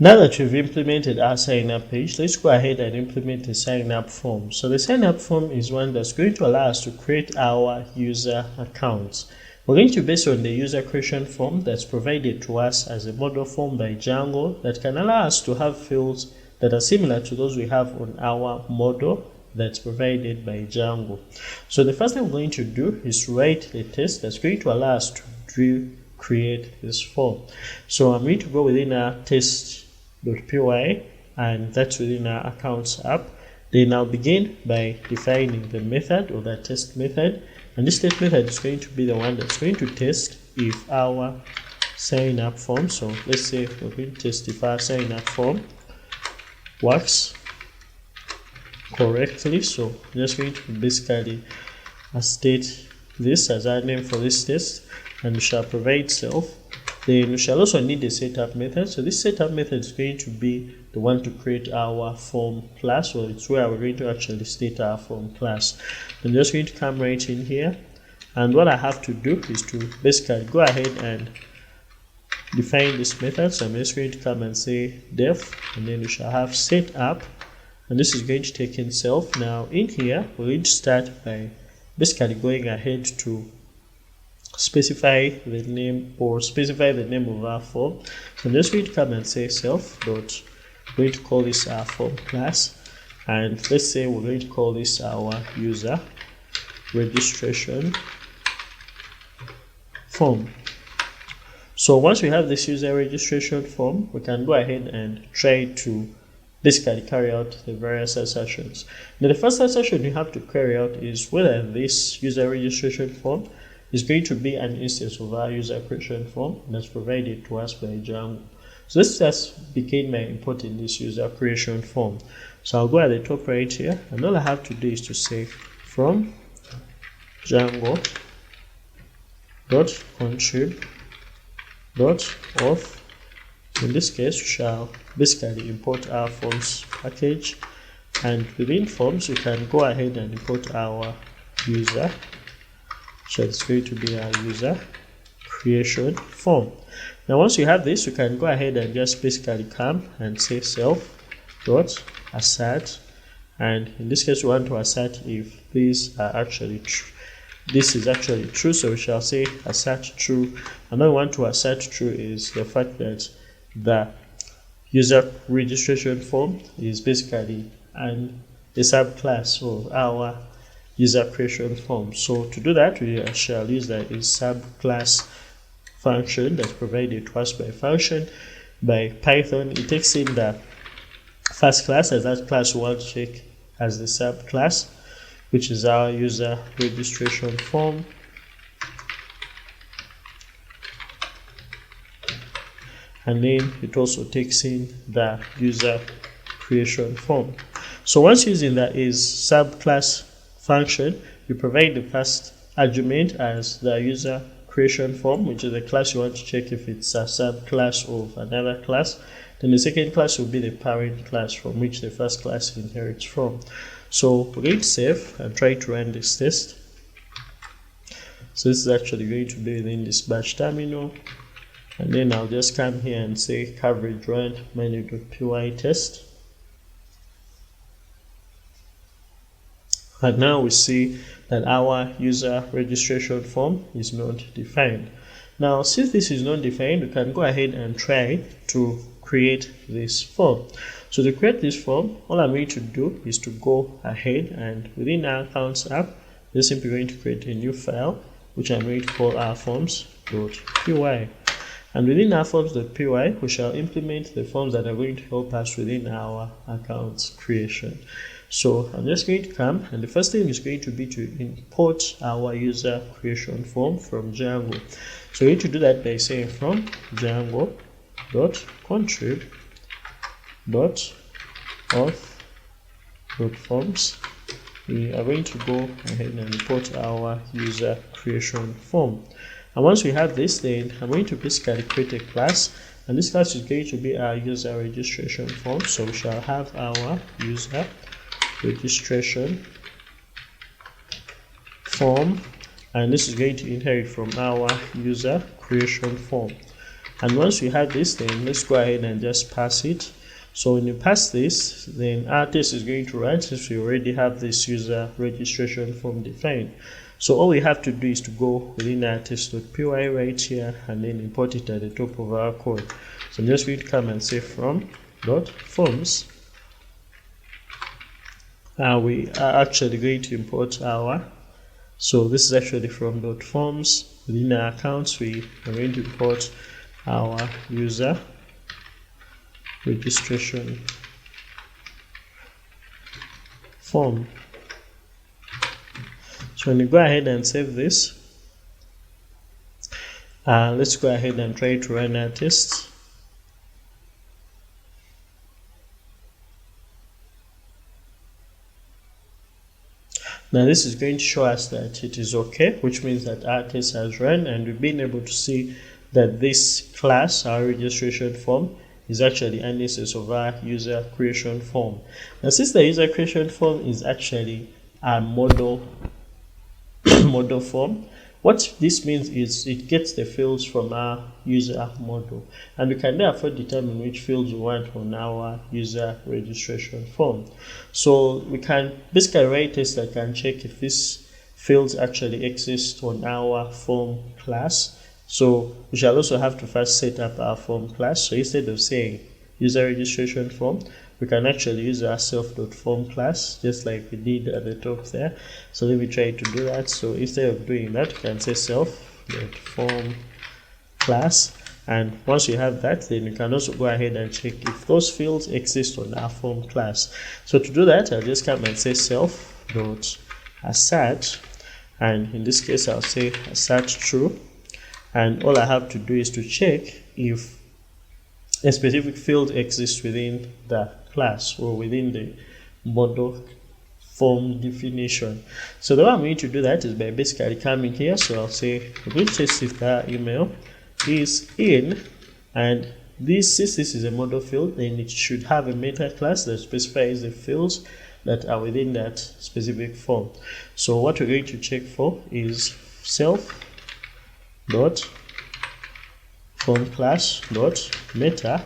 Now that we've implemented our sign up page, let's go ahead and implement the sign up form. So the sign up form is one that's going to allow us to create our user accounts. We're going to base on the user creation form that's provided to us as a model form by Django that can allow us to have fields that are similar to those we have on our model that's provided by Django. So the first thing we're going to do is to write a test that's going to allow us to create this form. So I'm going to go within our test.py, and that's within our accounts app. Then I'll begin by defining the method, or the test method, and this test method is going to be the one that's going to test if our sign up form, so let's say we're going to test if our sign up form works correctly. So I'm just going to basically state this as our name for this test, and we shall provide self. Then we shall also need a setup method. So this setup method is going to be the one to create our form class, or it's where we're going to actually state our form class. I'm just going to come right in here, and what I have to do is to basically go ahead and define this method. So I'm just going to come and say def, and then we shall have setup, and this is going to take in self. Now in here we're going to start by basically going ahead to specify the name of our form. So I'm just going to come and say self dot, we're going to call this our form class, and let's say we're going to call this our user registration form. So once we have this user registration form, we can go ahead and try to basically carry out the various assertions. Now the first assertion you have to carry out is whether this user registration form is going to be an instance of our user creation form that's provided to us by Django. So let's just begin by importing this user creation form. So I'll go at the top right here, and all I have to do is to say from Django dot contrib dot auth. In this case, we shall basically import our forms package, and within forms we can go ahead and import our user. So it's going to be our user creation form. Now once you have this, you can go ahead and just basically come and say self dot assert, and in this case we want to assert if these are actually true. This is actually true, so we shall say assert true. And what we want to assert true is the fact that the user registration form is basically a subclass of our user creation form. So to do that, we shall use the subclass function that's provided to us by Python. It takes in the first class as that class we want to check as the subclass, which is our user registration form. And then it also takes in the user creation form. So once using that is subclass function, you provide the first argument as the user creation form, which is the class you want to check if it's a subclass of another class. Then the second class will be the parent class from which the first class inherits from. So we're going to save and try to run this test. So this is actually going to be within this batch terminal, and then I'll just come here and say coverage run manual.py test. And now we see that our user registration form is not defined. Now since this is not defined, we can go ahead and try to create this form. So to create this form, all I'm going to do is to go ahead and within our accounts app, we're simply going to create a new file which I'm going to call our forms.py. And within our forms.py, we shall implement the forms that are going to help us within our accounts creation. So I'm just going to come, and the first thing is going to be to import our user creation form from Django. So we're going to do that by saying from Django.contrib.auth.forms. We are going to go ahead and import our user creation form. And once we have this, then I'm going to basically create a class, and this class is going to be our user registration form. So we shall have our user registration form, and this is going to inherit from our user creation form. And once we have this, then let's go ahead and just pass it. So when you pass this, then our test is going to run since we already have this user registration form defined. So all we have to do is to go within our test.py right here and then import it at the top of our code. So I'm just going to come and say from.forms. We are actually going to import our, so this is actually from.forms. Within our accounts, we are going to import our user registration form. So when you go ahead and save this, let's go ahead and try to run our tests. Now this is going to show us that it is okay, which means that our test has run, and we've been able to see that this class, our registration form, is actually an instance of our user creation form. Now since the user creation form is actually a model model form, what this means is it gets the fields from our user model, and we can therefore determine which fields we want on our user registration form. So we can basically write tests that can check if these fields actually exist on our form class. So we shall also have to first set up our form class. So instead of saying user registration form, we can actually use our self.form class, just like we did at the top there. So let me try to do that. So instead of doing that, we can say self.form class, and once you have that, then you can also go ahead and check if those fields exist on our form class. So to do that, I'll just come and say self.assert, and in this case I'll say assert true, and all I have to do is to check if a specific field exists within the class or within the model form definition. So the way I'm going to do that is by basically coming here. So I'll say I'm going to test if the email is in, and this, since this is a model field, then it should have a meta class that specifies the fields that are within that specific form. So what we're going to check for is self.form class.meta,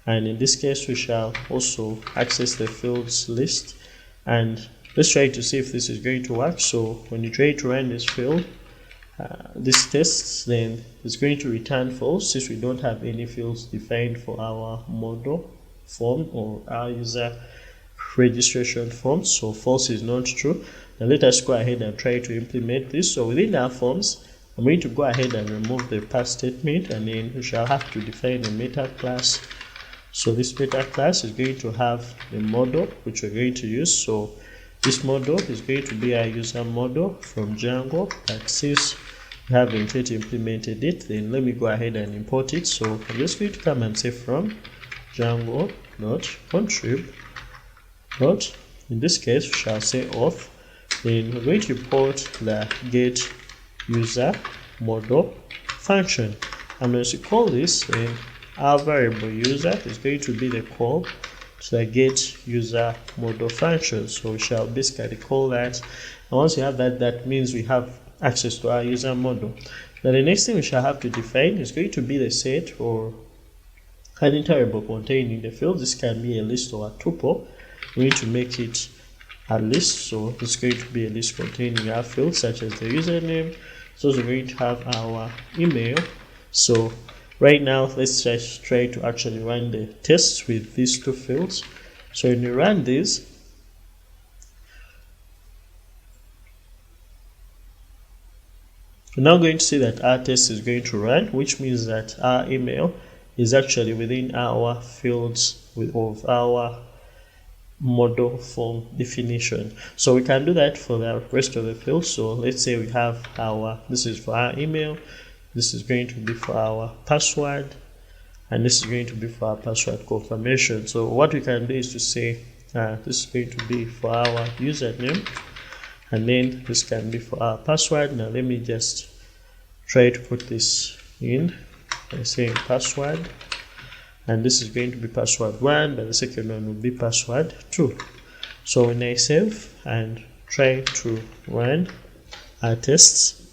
and in this case we shall also access the fields list, and let's try to see if this is going to work. So when you try to run this field, this test, then it's going to return false since we don't have any fields defined for our model form or our user registration form. So false is not true. Now let us go ahead and try to implement this. So within our forms, I'm going to go ahead and remove the pass statement, and then we shall have to define a meta class. So this meta class is going to have the model which we're going to use. So this model is going to be our user model from Django, but since we haven't yet implemented it, then let me go ahead and import it. So I'm just going to come and say from Django.contrib. In this case, we shall say auth. Then we're going to import the get user model function. And once you call this, then our variable user is going to be the call to the get user model function. So we shall basically call that, and once you have that, that means we have access to our user model. Now the next thing we shall have to define is going to be the set or any variable containing the field. This can be a list or a tuple. We need to make it a list, so it's going to be a list containing our fields such as the username. So we're going to have our email. So right now, let's just try to actually run the tests with these two fields. So when you run this, we're now going to see that our test is going to run, which means that our email is actually within our fields of our model form definition. So we can do that for the rest of the fields. So let's say we have our, this is for our email, this is going to be for our password, and this is going to be for our password confirmation. So what we can do is to say this is going to be for our username, and then this can be for our password. Now let me just try to put this in by saying password, and this is going to be password 1, but the second one will be password 2. So when I save and try to run our tests,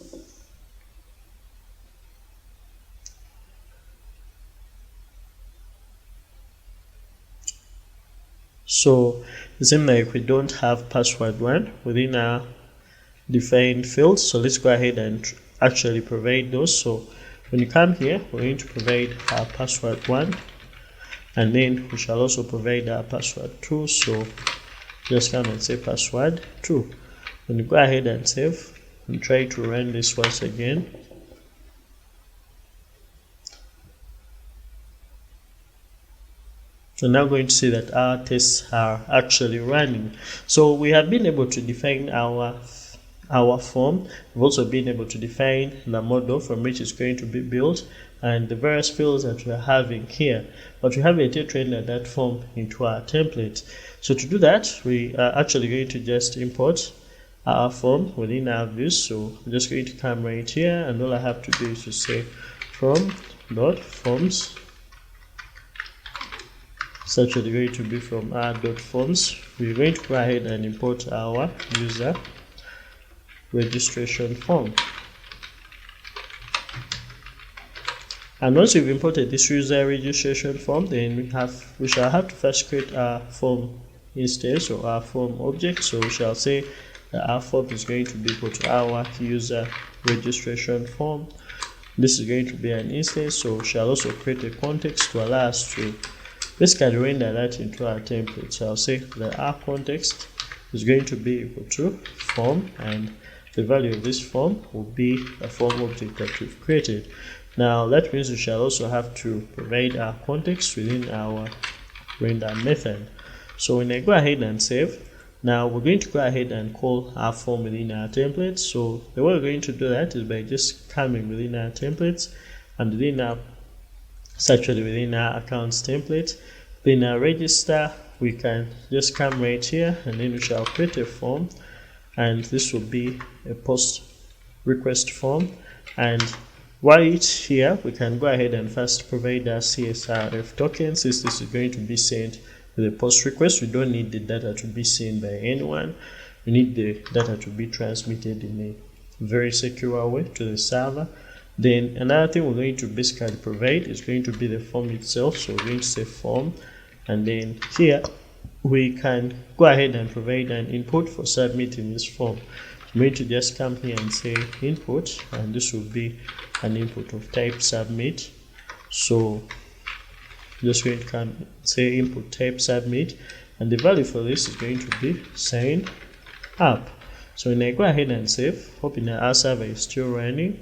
So it seems like we don't have password 1 within our defined fields, so let's go ahead and actually provide those. So when you come here, we're going to provide our password 1, and then we shall also provide our password 2. So just come and say password 2. When you go ahead and save and try to run this once again, so now going to see that our tests are actually running. So we have been able to define our form. We've also been able to define the model from which it's going to be built and the various fields that we're having here, but we haven't yet rendered that form into our template. So to do that, we are actually going to just import our form within our views. So I'm just going to come right here, and all I have to do is to say from.forms. It's actually going to be from our .forms. We're going to go ahead and import our user registration form. And once we've imported this user registration form, then we shall have to first create our form instance or our form object. So we shall say that our form is going to be equal to our user registration form. This is going to be an instance, so we shall also create a context to allow us to basically render that into our template. So I'll say that our context is going to be equal to form, and the value of this form will be a form object that we've created. Now that means we shall also have to provide our context within our render method. So when I go ahead and save, now we're going to go ahead and call our form within our template. So the way we're going to do that is by just coming within our templates, and within our within our accounts template, then our register, we can just come right here, and then we shall create a form, and this will be a post request form. And right here, we can go ahead and first provide our CSRF token. Since this is going to be sent with a post request, we don't need the data to be seen by anyone. We need the data to be transmitted in a very secure way to the server. Then another thing we're going to basically provide is going to be the form itself. So we're going to say form, and then here we can go ahead and provide an input for submitting this form. I'm going to just come here and say input, and this will be an input of type submit. So just going to come say input type submit, and the value for this is going to be sign up. So when I go ahead and save, hoping that our server is still running.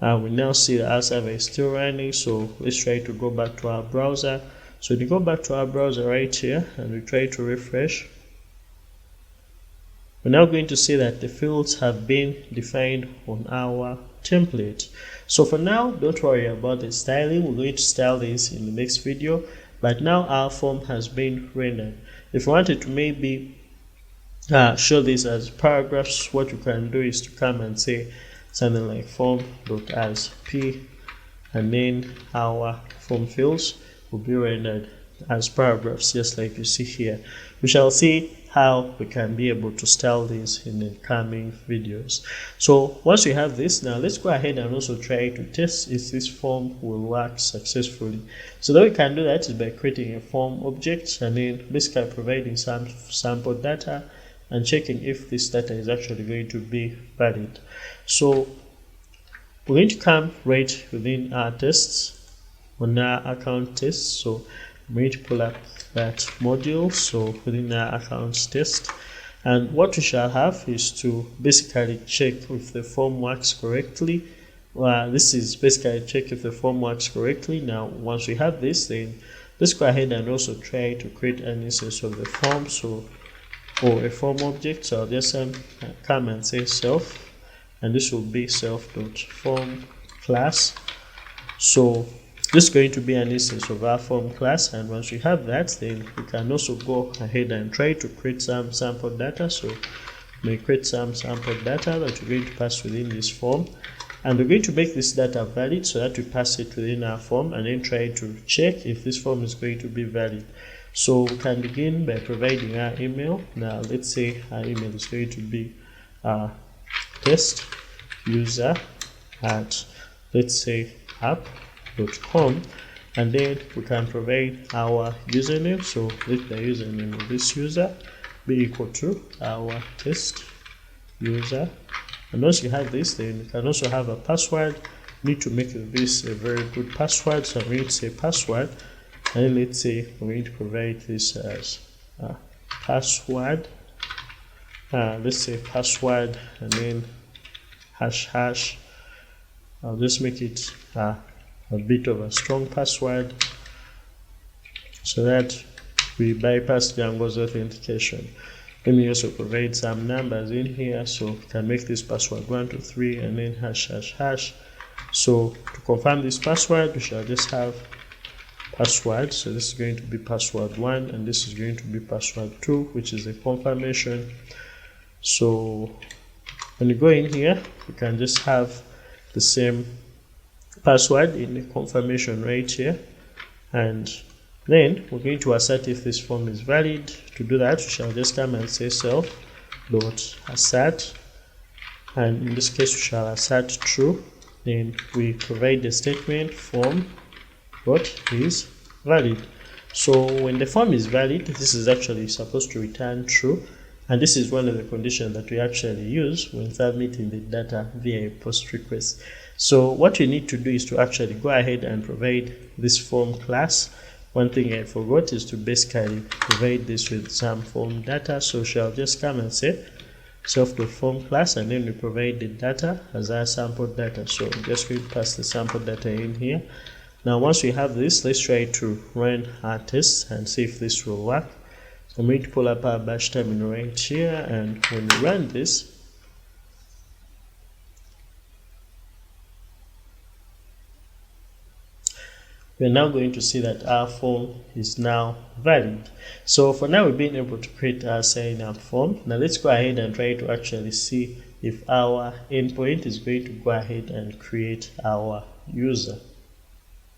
We now see that our server is still running, so let's try to go back to our browser. So we go back to our browser right here, and we try to refresh. We're now going to see that the fields have been defined on our template. So for now, don't worry about the styling. We're going to style this in the next video, but now our form has been rendered. If you wanted to maybe show this as paragraphs, what you can do is to come and say something like form.asp, and then our form fields will be rendered as paragraphs, just like you see here. We shall see how we can be able to style this in the coming videos. So once we have this, now let's go ahead and also try to test if this form will work successfully. So the way we can do that is by creating a form object, and then basically providing some sample data and checking if this data is actually going to be valid. So we're going to come right within our tests on our account tests. So I'm going to pull up that module, so within our accounts test, and what we shall have is to basically check if the form works correctly. This is basically check if the form works correctly. Now once we have this, then let's go ahead and also try to create an instance of the form, so or a form object. So I'll just come and say self, and this will be self.form class. So this is going to be an instance of our form class, and once we have that, then we can also go ahead and try to create some sample data. So we create some sample data that we're going to pass within this form, and we're going to make this data valid so that we pass it within our form, and then try to check if this form is going to be valid. So we can begin by providing our email. Now let's say our email is going to be test user at, let's say, app.com, and then we can provide our username. So let the username of this user be equal to our test user. And once you have this, then you can also have a password. You need to make this a very good password. So I'm going to say password, and then let's say we're going to provide this as password. Let's say password and then hash. I'll just make it a bit of a strong password so that we bypass Django's authentication. Let me also provide some numbers in here, so we can make this password 123 and then hash. So to confirm this password, we shall just have password. So this is going to be password 1 and this is going to be password 2, which is a confirmation. So when you go in here, you can just have the same password in the confirmation right here, and then we're going to assert if this form is valid. To do that, we shall just come and say self.assert, and in this case we shall assert true. Then we provide the statement form is valid. So when the form is valid, this is actually supposed to return true, and this is one of the conditions that we actually use when submitting the data via a post request. So what we need to do is to actually go ahead and provide this form class. One thing I forgot is to basically provide this with some form data. So we shall just come and say self.form class, and then we provide the data as our sample data. So I'm just going to pass the sample data in here. Now once we have this, let's try to run our tests and see if this will work. So I'm going to pull up our bash terminal right here, and when we run this, we're now going to see that our form is now valid. So for now, we've been able to create our sign up form. Now let's go ahead and try to actually see if our endpoint is going to go ahead and create our user.